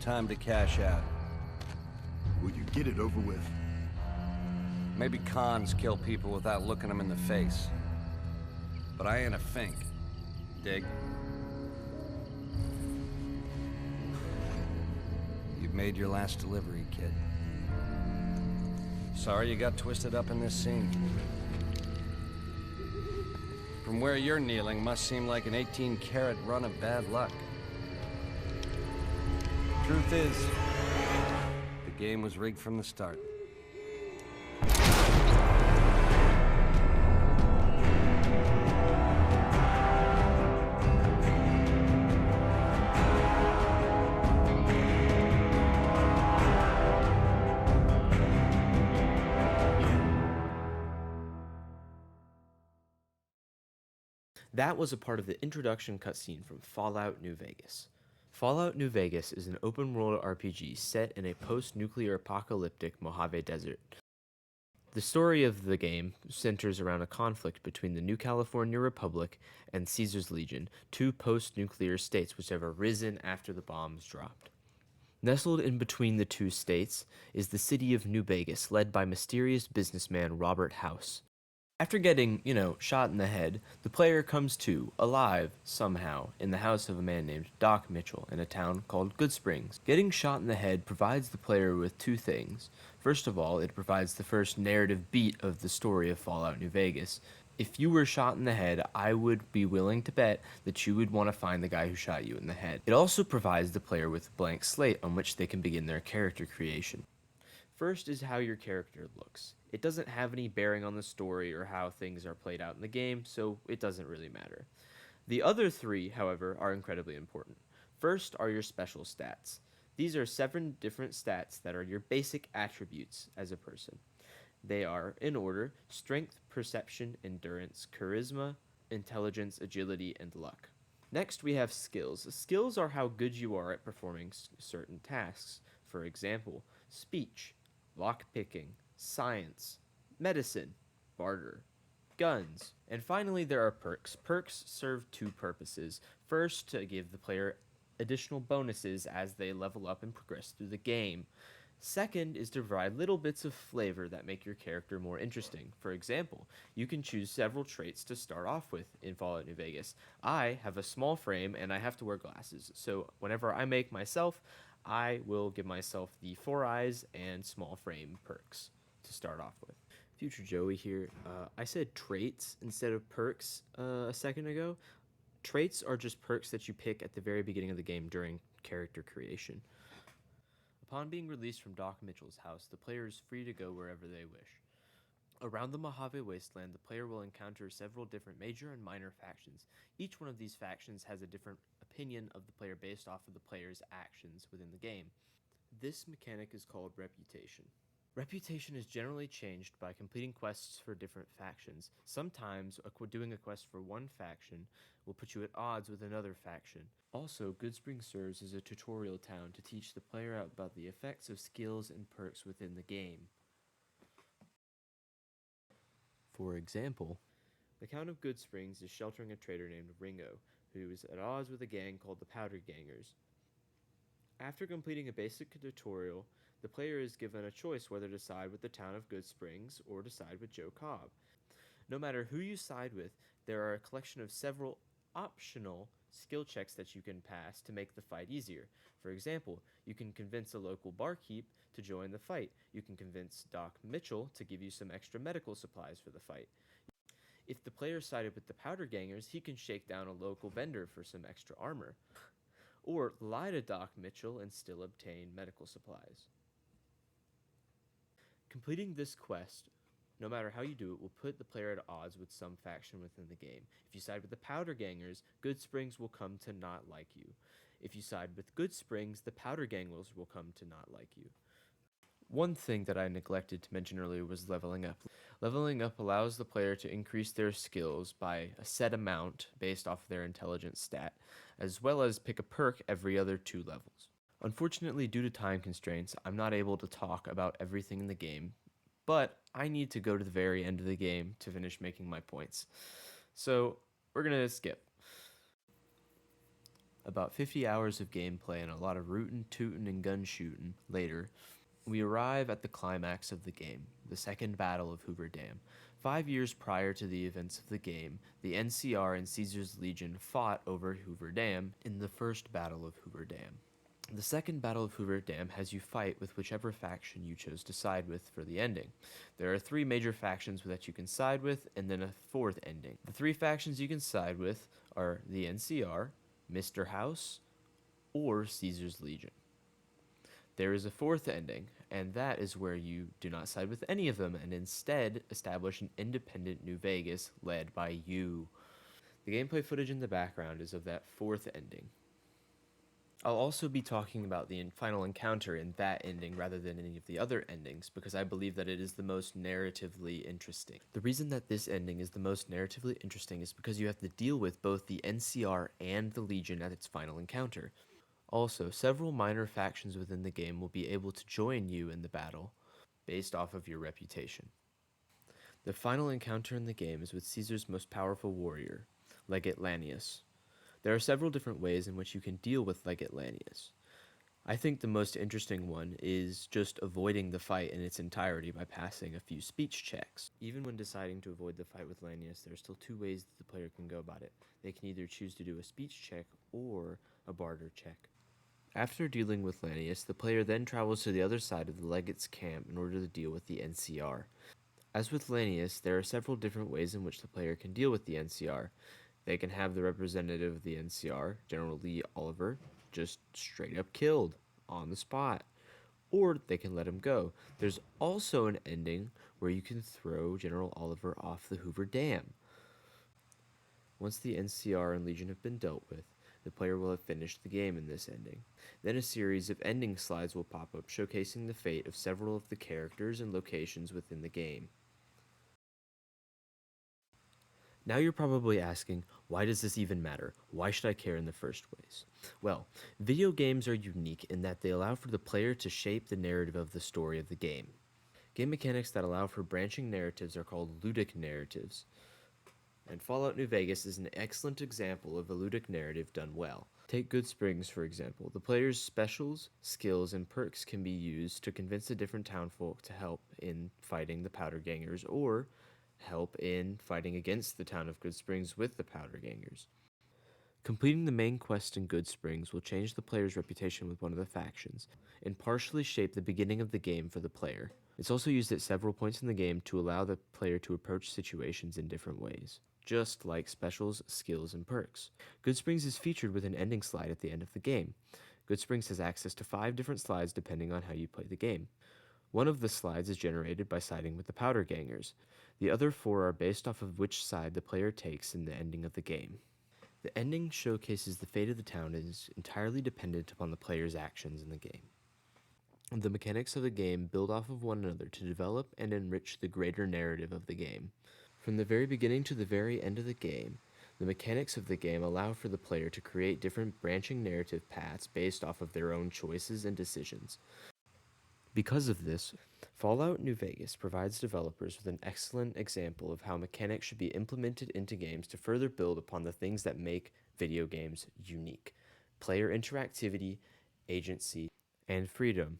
Time to cash out. Will you get it over with? Maybe cons kill people without looking them in the face. But I ain't a fink. Dig? You've made your last delivery, kid. Sorry you got twisted up in this scene. From where you're kneeling must seem like an 18-carat run of bad luck. Truth is, the game was rigged from the start. That was a part of the introduction cutscene from Fallout New Vegas. Fallout New Vegas is an open-world RPG set in a post-nuclear apocalyptic Mojave Desert. The story of the game centers around a conflict between the New California Republic and Caesar's Legion, two post-nuclear states which have arisen after the bombs dropped. Nestled in between the two states is the city of New Vegas, led by mysterious businessman Robert House. After getting, shot in the head, the player comes to, alive, somehow, in the house of a man named Doc Mitchell in a town called Good Springs. Getting shot in the head provides the player with two things. First of all, it provides the first narrative beat of the story of Fallout New Vegas. If you were shot in the head, I would be willing to bet that you would want to find the guy who shot you in the head. It also provides the player with a blank slate on which they can begin their character creation. First is how your character looks. It doesn't have any bearing on the story or how things are played out in the game, so it doesn't really matter. The other three, however, are incredibly important. First are your special stats. These are 7 different stats that are your basic attributes as a person. They are, in order, strength, perception, endurance, charisma, intelligence, agility, and luck. Next, we have skills. Skills are how good you are at performing certain tasks. For example, speech, lockpicking, science, medicine, barter, guns. And finally, there are perks. Perks serve 2 purposes. First, to give the player additional bonuses as they level up and progress through the game. Second is to provide little bits of flavor that make your character more interesting. For example, you can choose several traits to start off with in Fallout New Vegas. I have a small frame and I have to wear glasses, so whenever I make myself, I will give myself the 4 eyes and small frame perks to start off with. Future Joey here. I said traits instead of perks a second ago. Traits are just perks that you pick at the very beginning of the game during character creation. Upon being released from Doc Mitchell's house, the player is free to go wherever they wish. Around the Mojave Wasteland, the player will encounter several different major and minor factions. Each one of these factions has a different opinion of the player based off of the player's actions within the game. This mechanic is called reputation. Reputation is generally changed by completing quests for different factions. Sometimes doing a quest for one faction will put you at odds with another faction. Also, Good Springs serves as a tutorial town to teach the player about the effects of skills and perks within the game. For example, the Count of Good Springs is sheltering a trader named Ringo, who is at odds with a gang called the Powder Gangers. After completing a basic tutorial, the player is given a choice whether to side with the Town of Good Springs or to side with Joe Cobb. No matter who you side with, there are a collection of several optional skill checks that you can pass to make the fight easier. For example, you can convince a local barkeep to join the fight. You can convince Doc Mitchell to give you some extra medical supplies for the fight. If the player sided with the Powder Gangers, he can shake down a local vendor for some extra armor. Or lie to Doc Mitchell and still obtain medical supplies. Completing this quest, no matter how you do it, will put the player at odds with some faction within the game. If you side with the Powder Gangers, Good Springs will come to not like you. If you side with Good Springs, the Powder Gangers will come to not like you. One thing that I neglected to mention earlier was leveling up. Leveling up allows the player to increase their skills by a set amount based off their intelligence stat, as well as pick a perk every other 2 levels. Unfortunately, due to time constraints, I'm not able to talk about everything in the game, but I need to go to the very end of the game to finish making my points. So, we're going to skip. About 50 hours of gameplay and a lot of rootin', tootin', and gun shooting later, we arrive at the climax of the game, the Second Battle of Hoover Dam. 5 years prior to the events of the game, the NCR and Caesar's Legion fought over Hoover Dam in the First Battle of Hoover Dam. The Second Battle of Hoover Dam has you fight with whichever faction you chose to side with for the ending. There are 3 major factions that you can side with, and then a 4th ending. The 3 factions you can side with are the NCR, Mr. House, or Caesar's Legion. There is a 4th ending, and that is where you do not side with any of them and instead establish an independent New Vegas led by you. The gameplay footage in the background is of that 4th ending. I'll also be talking about the final encounter in that ending rather than any of the other endings because I believe that it is the most narratively interesting. The reason that this ending is the most narratively interesting is because you have to deal with both the NCR and the Legion at its final encounter. Also, several minor factions within the game will be able to join you in the battle based off of your reputation. The final encounter in the game is with Caesar's most powerful warrior, Legate Lanius. There are several different ways in which you can deal with Legate Lanius. I think the most interesting one is just avoiding the fight in its entirety by passing a few speech checks. Even when deciding to avoid the fight with Lanius, there are still 2 ways that the player can go about it. They can either choose to do a speech check or a barter check. After dealing with Lanius, the player then travels to the other side of the Legate's camp in order to deal with the NCR. As with Lanius, there are several different ways in which the player can deal with the NCR. They can have the representative of the NCR, General Lee Oliver, just straight up killed on the spot. Or they can let him go. There's also an ending where you can throw General Oliver off the Hoover Dam. Once the NCR and Legion have been dealt with, the player will have finished the game in this ending. Then a series of ending slides will pop up showcasing the fate of several of the characters and locations within the game. Now you're probably asking, why does this even matter? Why should I care in the first place? Well, video games are unique in that they allow for the player to shape the narrative of the story of the game. Game mechanics that allow for branching narratives are called ludic narratives. And Fallout New Vegas is an excellent example of a ludic narrative done well. Take Good Springs, for example. The player's specials, skills, and perks can be used to convince the different townfolk to help in fighting the Powder Gangers or help in fighting against the town of Good Springs with the Powder Gangers. Completing the main quest in Good Springs will change the player's reputation with one of the factions and partially shape the beginning of the game for the player. It's also used at several points in the game to allow the player to approach situations in different ways, just like specials, skills, and perks. Good Springs is featured with an ending slide at the end of the game. Good Springs has access to 5 different slides depending on how you play the game. One of the slides is generated by siding with the Powder Gangers. The other 4 are based off of which side the player takes in the ending of the game. The ending showcases the fate of the town and is entirely dependent upon the player's actions in the game. The mechanics of the game build off of one another to develop and enrich the greater narrative of the game. From the very beginning to the very end of the game, the mechanics of the game allow for the player to create different branching narrative paths based off of their own choices and decisions. Because of this, Fallout New Vegas provides developers with an excellent example of how mechanics should be implemented into games to further build upon the things that make video games unique: player interactivity, agency, and freedom.